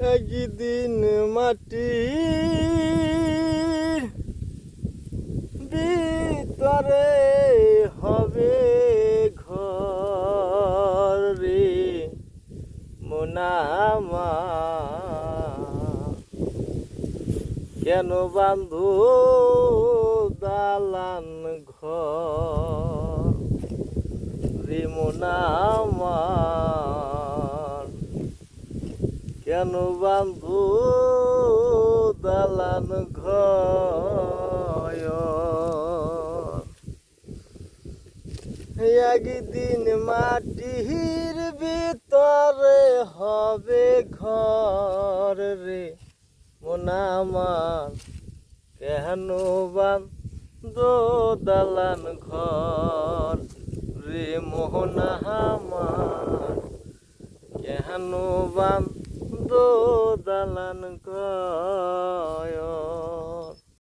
একদিন মাটির ভিতরে হবে ঘর রে মোনামা, কেন বান্ধু দালান ঘর রে মোনামার, কেন বান্ধু দালান ঘর। একদিন মাটির ভিতরে হবে ঘর রে মোনামার, কেন বান্ধু দালান ঘর রে মোহনামার, কেন বান্ধু দালান ঘর।